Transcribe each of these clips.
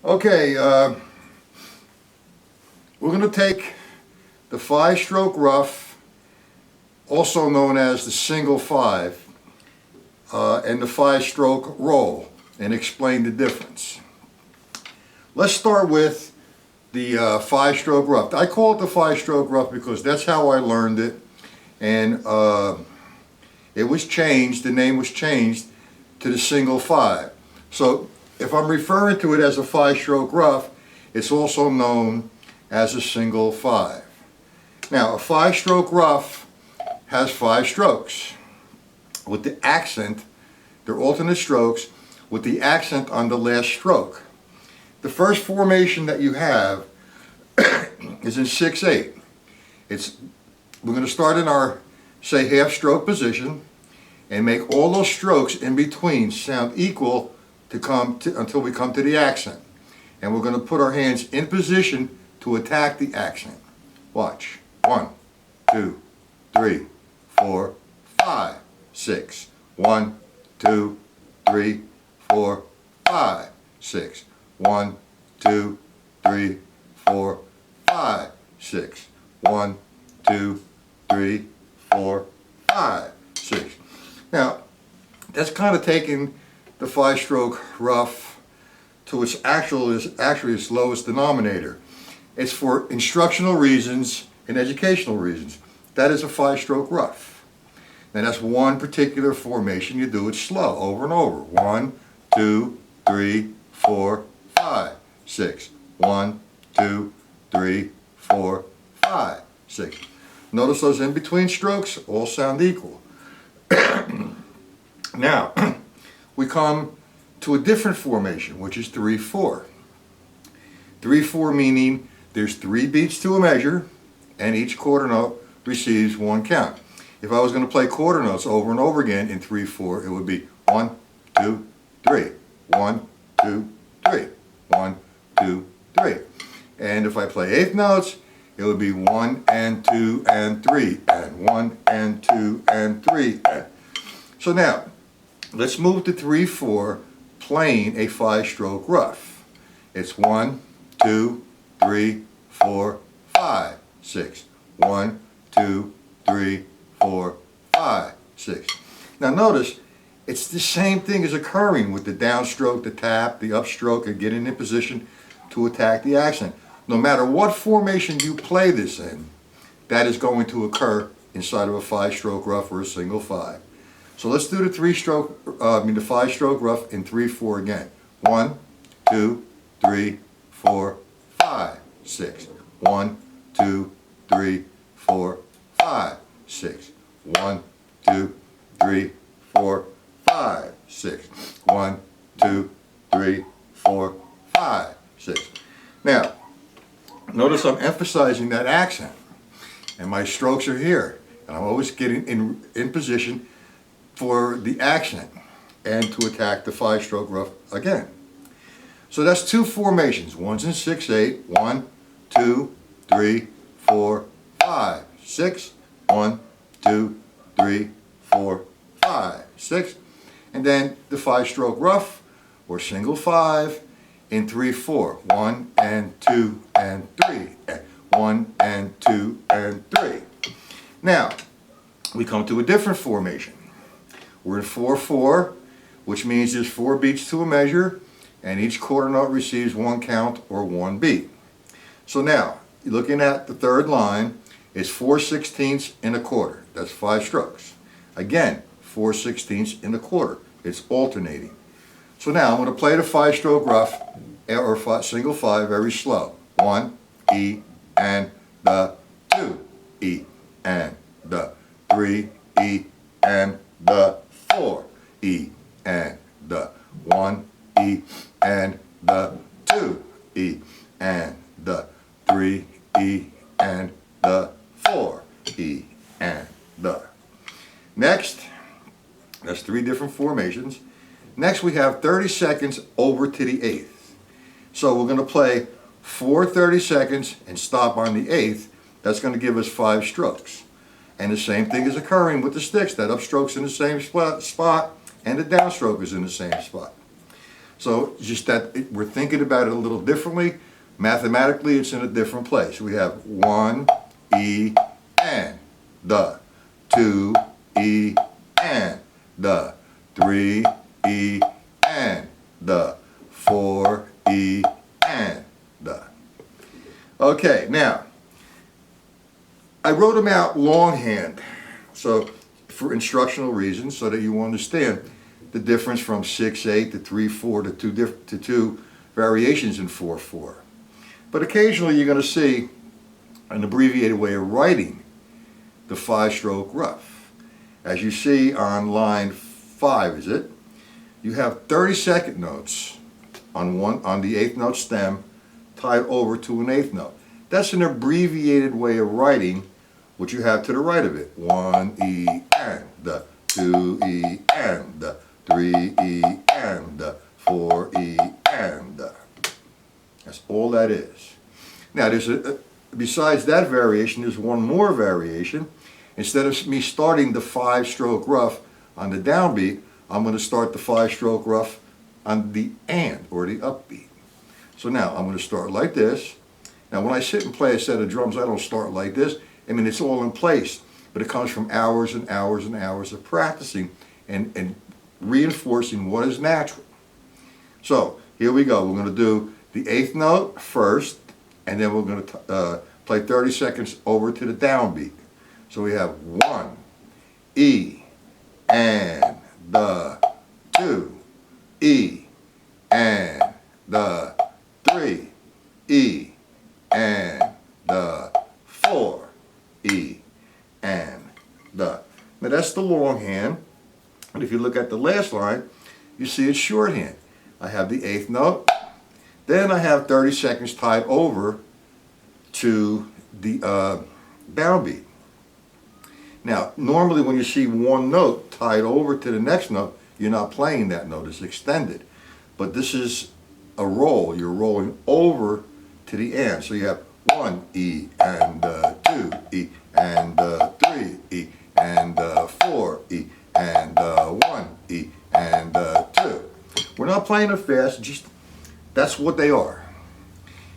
Okay, we're going to take the 5-stroke Ruff, also known as the single 5, and the 5-stroke roll, and explain the difference. Let's start with the 5-stroke Ruff. I call it the 5-stroke Ruff because that's how I learned it, and it was changed, the name was changed to the single 5. So if I'm referring to it as a 5-stroke Ruff, it's also known as a single 5. Now, a 5-stroke Ruff has 5 strokes with the accent. They're alternate strokes with the accent on the last stroke. The first formation that you have is in 6/8. We're going to start in our, say, half stroke position and make all those strokes in between sound equal until we come to the accent. And we're going to put our hands in position to attack the accent. Watch. 1, 2, 3, 4, 5, 6. 1, 2, 3, 4, 5, 6. 1, 2, 3, 4, 5, 6. 1, 2, 3, 4, 5, 6. Now, that's kind of taking the 5-stroke Ruff to its actually its lowest denominator. It's for instructional reasons and educational reasons. That is a 5-stroke Ruff. And that's one particular formation. You do it slow, over and over. 1, 2, 3, 4, 5, 6. 1, 2, 3, 4, 5, 6. Notice those in between strokes all sound equal. Now, we come to a different formation, which is 3/4. 3/4 meaning there's 3 beats to a measure, and each quarter note receives 1 count. If I was going to play quarter notes over and over again in 3/4, it would be 1, 2, 3, 1, 2, 3, 1, 2, 3. And if I play eighth notes, it would be 1 and 2 and 3, and 1 and 2 and 3. So now, let's move to 3/4, playing a 5-stroke Ruff. It's 1, 2, 3, 4, 5, 6. 1, 2, 3, 4, 5, 6. Now notice, it's the same thing is occurring with the downstroke, the tap, the upstroke, and getting in position to attack the accent. No matter what formation you play this in, that is going to occur inside of a 5-stroke Ruff or a single 5. So let's do the 5-stroke Ruff in 3/4 again. 1, 2, 3, 4, 5, 6. 1, 2, 3, 4, 5, 6. 1, 2, 3, 4, 5, 6. 1, 2, 3, 4, 5, 6. Now, notice I'm emphasizing that accent, and my strokes are here, and I'm always getting in position for the accent and to attack the 5-stroke Ruff again. So that's 2 formations. One's in 6/8. 1, 2, 3, 4, 5, 6. 1, 2, 3, 4, 5, 6. And then the 5-stroke Ruff or single 5 in 3/4. 1 and 2 and 3. 1 and 2 and 3. Now, we come to a different formation. We're in 4/4, which means there's 4 beats to a measure, and each quarter note receives 1 count or 1 beat. So now, looking at the third line, it's 4/16 in a quarter. That's 5 strokes. Again, 4/16 in a quarter. It's alternating. So now I'm going to play the 5-stroke Ruff or single 5 very slow. 1, E, and the 2, E, and the 3, E, and the 4, E, and the 1, E, and the 2, E, and the 3, E, and the 4, E, and the. Next, that's 3 different formations. Next we have 30 seconds over to the 8th. So we're going to play 4 30 seconds and stop on the 8th. That's going to give us 5 strokes. And the same thing is occurring with the sticks. That upstroke's in the same spot and the downstroke is in the same spot. So just that we're thinking about it a little differently. Mathematically, it's in a different place. We have 1 E and the, 2 E and the, 3 E and the, 4 E and the. Okay, now I wrote them out longhand, so for instructional reasons, so that you understand the difference from 6/8 to 3/4 to two variations in 4/4. But occasionally you're going to see an abbreviated way of writing the 5-stroke Ruff. As you see on line 5, is it? You have 32nd notes on the 8th note stem tied over to an 8th note. That's an abbreviated way of writing what you have to the right of it. 1 E and the, 2 E and the, 3 E and the, 4 E and the. That's all that is. Now there's besides that variation, there's one more variation. Instead of me starting the 5-stroke Ruff on the downbeat, I'm going to start the 5-stroke Ruff on the and, or the upbeat. So now I'm going to start like this. Now when I sit and play a set of drums, I don't start like this. I mean, it's all in place, but it comes from hours and hours and hours of practicing and reinforcing what is natural. So here we go. We're going to do the 8th note first, and then we're going to play 30 seconds over to the downbeat. So we have 1 E and the, 2 E and the, 3 E and the, 4 E and the. Now that's the longhand, and if you look at the last line, you see it's shorthand. I have the 8th note, then I have 30 seconds tied over to the downbeat. Now normally when you see one note tied over to the next note, you're not playing that note, it's extended. But this is a roll, you're rolling over to the and. So you have 1 E and 2 E and 3 E and 4 E and 1 E and 2. We're not playing it fast, just that's what they are.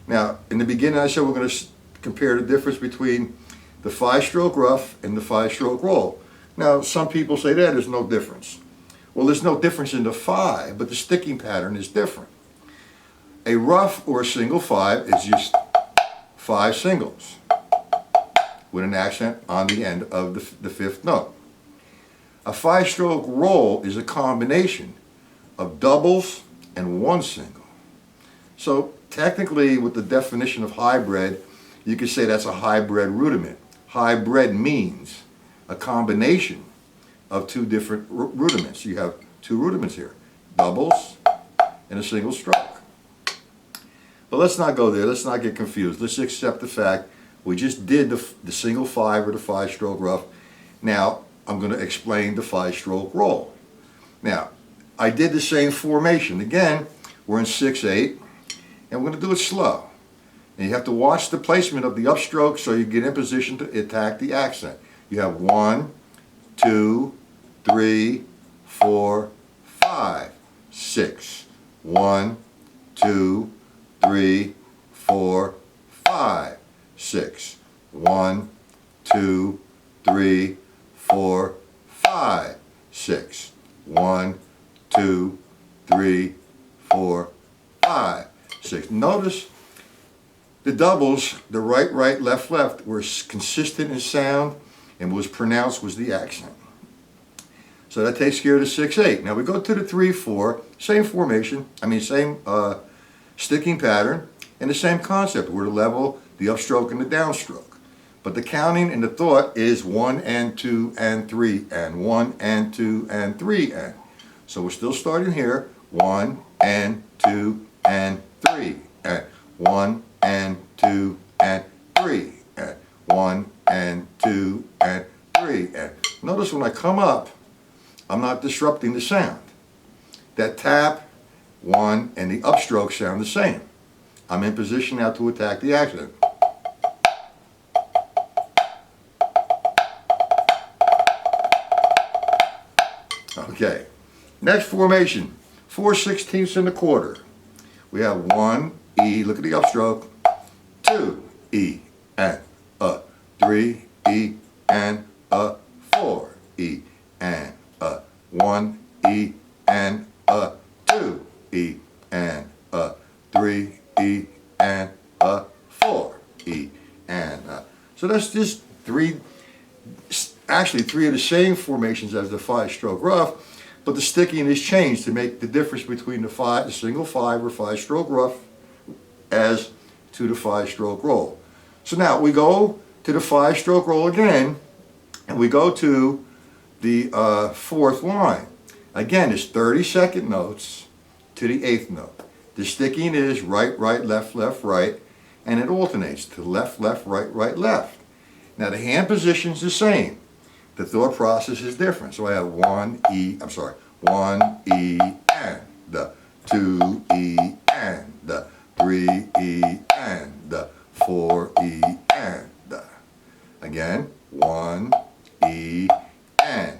Now in the beginning I said we're going to compare the difference between the 5-stroke Ruff and the 5-stroke roll. Now some people say that there's no difference. Well, there's no difference in the 5, but the sticking pattern is different. A Ruff or a single 5 is just 5 singles with an accent on the end of the 5th note. A 5-stroke roll is a combination of doubles and 1 single. So technically with the definition of hybrid, you could say that's a hybrid rudiment. Hybrid means a combination of 2 different rudiments. You have 2 rudiments here, doubles and a single stroke. But let's not go there, let's not get confused. Let's accept the fact we just did the single 5 or the 5-stroke Ruff. Now I'm going to explain the 5-stroke roll. Now I did the same formation. Again, we're in 6/8 and we're going to do it slow. And you have to watch the placement of the upstroke so you get in position to attack the accent. You have 1, 2, 3, 4, 5, 6. 1, 2, 3, 4, 5, 6. 1, 2, 3, 4, 5, 6. 1, 2, 3, 4, 5, 6. Notice the doubles, the right, right, left, left, were consistent in sound, and was pronounced was the accent. So that takes care of the 6/8. Now we go to the 3/4, same formation, same sticking pattern, and the same concept. We're to level the upstroke and the downstroke. But the counting and the thought is 1 and 2 and 3 and 1 and 2 and 3 and. So we're still starting here, 1 and 2 and 3 and 1 and 2 and 3 and 1 and 2 and 3 and. Notice when I come up, I'm not disrupting the sound. That tap, 1, and the upstroke sound the same. I'm in position now to attack the accent. Okay, next formation. 4/16 in the quarter. We have 1 E, look at the upstroke, 2 E and a, 3 E and a, 4 E and a, 1 E and a, 2 E and a, 3 E and a, 4 E and a. So that's just actually three of the same formations as the 5-stroke Ruff, but the sticking is changed to make the difference between the single 5 or 5-stroke Ruff as to the 5-stroke roll. So now we go to the 5-stroke roll again, and we go to the 4th line. Again, it's 30-second notes to the 8th note. The sticking is right, right, left, left, right, and it alternates to left, left, right, right, left. Now the hand position is the same. The thought process is different. So I have 1 E and the 2 E and the 3 E and the 4 E and the. Again, 1 E and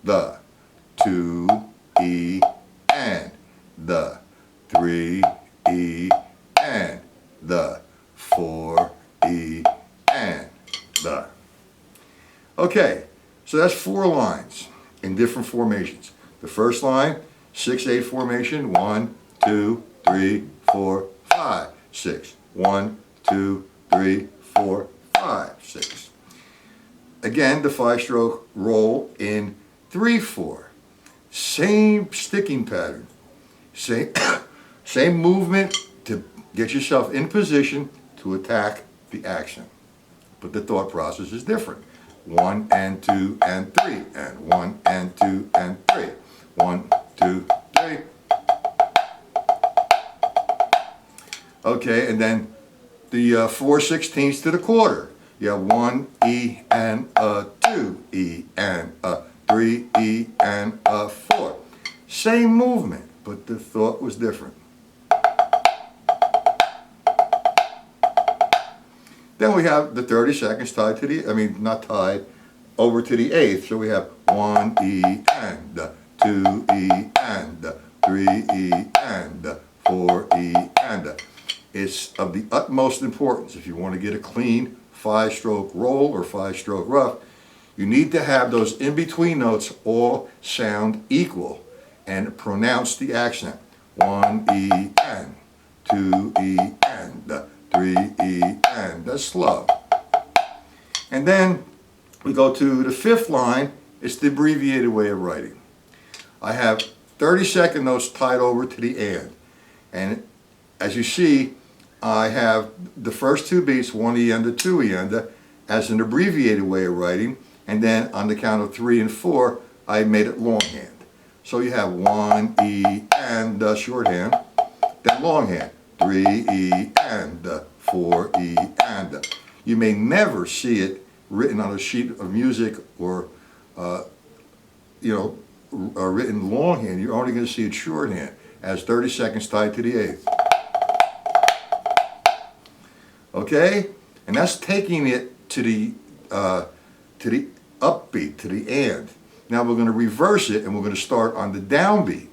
the 2 E and the 3 E and the 4 E and the. Okay, so that's 4 lines in different formations. The first line, 6/8 formation, 1, 2, 3, 4, 5, 6. 1, 2, 3, 4, 5, 6. Again, the 5-stroke roll in 3/4. Same sticking pattern. Same movement to get yourself in position to attack the action. But the thought process is different. 1 and 2 and 3 and 1 and 2 and 3. 1, 2, 3. Okay, and then the 4/16 to the quarter. You have 1 E and a 2 E and a 3 E and a 4. Same movement, but the thought was different. Then we have the 30 seconds tied to the, not tied, over to the 8th. So we have 1 E and the 2 E and the 3 E and the 4 E and the. It's of the utmost importance if you want to get a clean 5-stroke roll or 5-stroke Ruff. You need to have those in-between notes all sound equal and pronounce the accent. 1 E and, 2 E and, 3 E and. That's slow. And then we go to the 5th line. It's the abbreviated way of writing. I have 30-second notes tied over to the and. And as you see, I have the first 2 beats, 1 E and 2 E and, as an abbreviated way of writing. And then on the count of 3 and 4, I made it longhand. So you have 1 E and shorthand, then longhand, 3 E and 4 E and. You may never see it written on a sheet of music or, written longhand. You're only going to see it shorthand as 30 seconds tied to the 8th. Okay, and that's taking it to the upbeat, to the and. Now we're going to reverse it and we're going to start on the downbeat.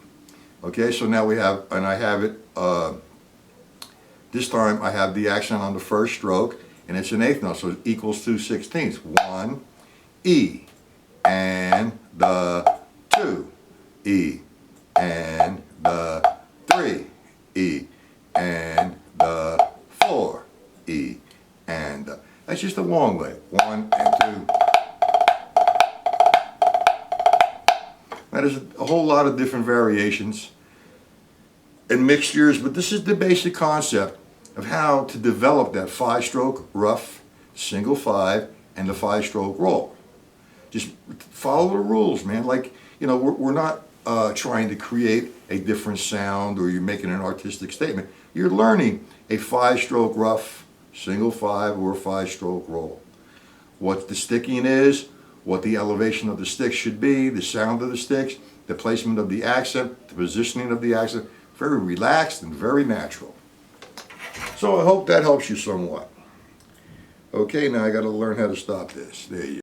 Okay, so now we have, and I have it, this time I have the accent on the first stroke and it's an 8th note, so it equals 2/16. 1 E and the 2 E and the 3 E and the 4 E and the. That's just a long way. 1 and 2. Now there's a whole lot of different variations and mixtures, but this is the basic concept of how to develop that 5-stroke Ruff, single 5, and the 5-stroke roll. Just follow the rules, man. Like, we're not trying to create a different sound or you're making an artistic statement. You're learning a 5-stroke Ruff, single 5, or a 5-stroke roll. What the sticking is, what the elevation of the sticks should be, the sound of the sticks, the placement of the accent, the positioning of the accent. Very relaxed and very natural. So I hope that helps you somewhat. Okay, now I got to learn how to stop this. There you go.